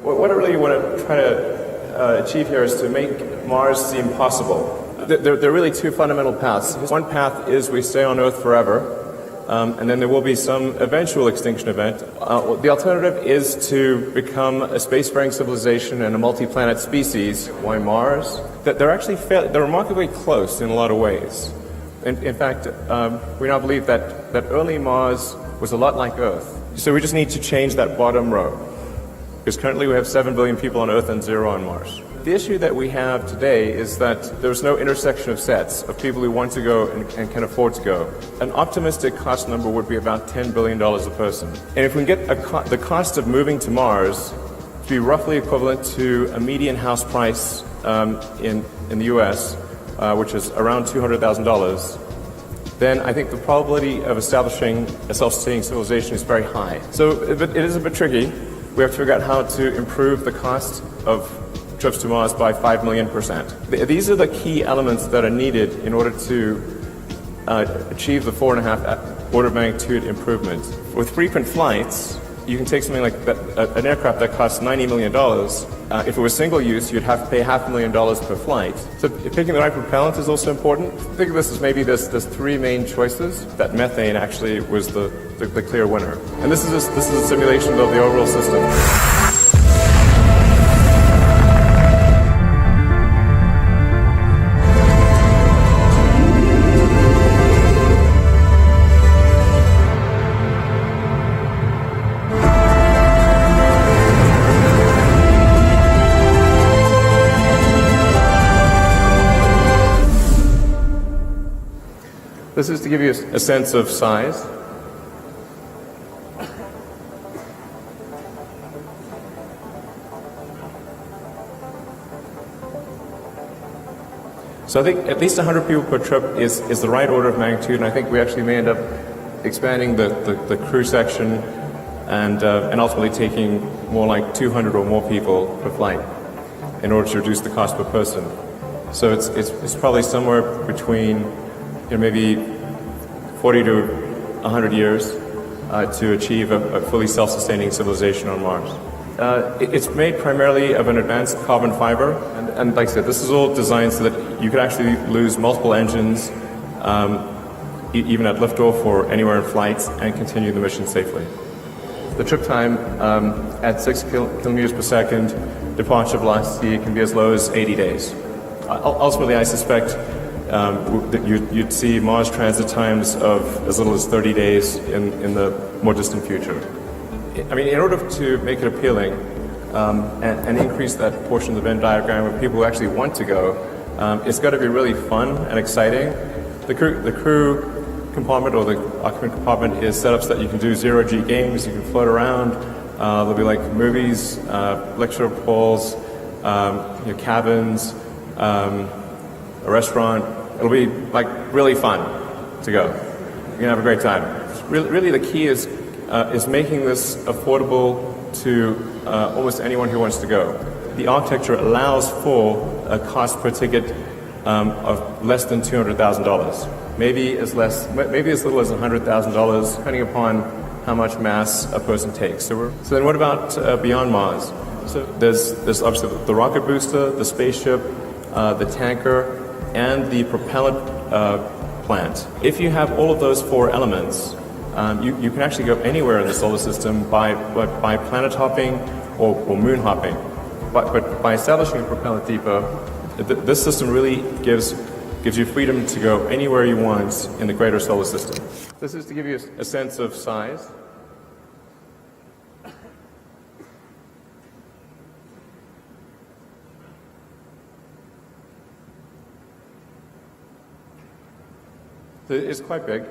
What I really want to try to achieve here is to make Mars seem possible. There are really two fundamental paths. One path is we stay on Earth forever, and then there will be some eventual extinction event. The alternative is to become a spacefaring civilization and a multi-planet species. Why Mars? They're remarkably close in a lot of ways. In fact, we now believe that early Mars was a lot like Earth. So we just need to change that bottom row. Because currently we have 7 billion people on Earth and 0 on Mars. The issue that we have today is that there's no intersection of sets of people who want to go and can afford to go. An optimistic cost number would be about $10 billion a person. And if we can get the cost of moving to Mars to be roughly equivalent to a median house price in the US, which is around $200,000, then I think the probability of establishing a self-sustaining civilization is very high. So it is a bit tricky. We have to figure out how to improve the cost of trips to Mars by 5 million %. These are the key elements that are needed in order to achieve the 4.5 order of magnitude improvement. With frequent flights, you can take something like an aircraft that costs $90 million. If it was single use, you'd have to pay $500,000 per flight. So picking the right propellant is also important. Think of this as maybe there's three main choices. That methane actually was the clear winner. And this is a simulation of the overall system. This is to give you a sense of size. So I think at least 100 people per trip is the right order of magnitude, and I think we actually may end up expanding the crew section and ultimately taking more like 200 or more people per flight in order to reduce the cost per person. So it's probably somewhere between maybe 40 to 100 years to achieve a fully self-sustaining civilization on Mars. It's made primarily of an advanced carbon fiber, and like I said, this is all designed so that you could actually lose multiple engines even at liftoff or anywhere in flight and continue the mission safely. The trip time at 6 kilometers per second, departure velocity can be as low as 80 days. Ultimately, I suspect that you'd see Mars transit times of as little as 30 days in the more distant future. I mean, in order to make it appealing and increase that portion of the Venn diagram where people actually want to go, it's got to be really fun and exciting. The crew compartment or the occupant compartment is set up so that you can do zero-G games, you can float around. There'll be like movies, lecture halls, cabins, a restaurant. It'll be like really fun to go. You're gonna have a great time. Really, the key is making this affordable to almost anyone who wants to go. The architecture allows for a cost per ticket of less than $200,000. Maybe as little as $100,000, depending upon how much mass a person takes. So then, what about beyond Mars? So there's obviously the rocket booster, the spaceship, the tanker, and the propellant plant. If you have all of those four elements, you can actually go anywhere in the solar system by planet hopping or moon hopping. But by establishing a propellant depot, this system really gives you freedom to go anywhere you want in the greater solar system. This is to give you a sense of size. It's quite big.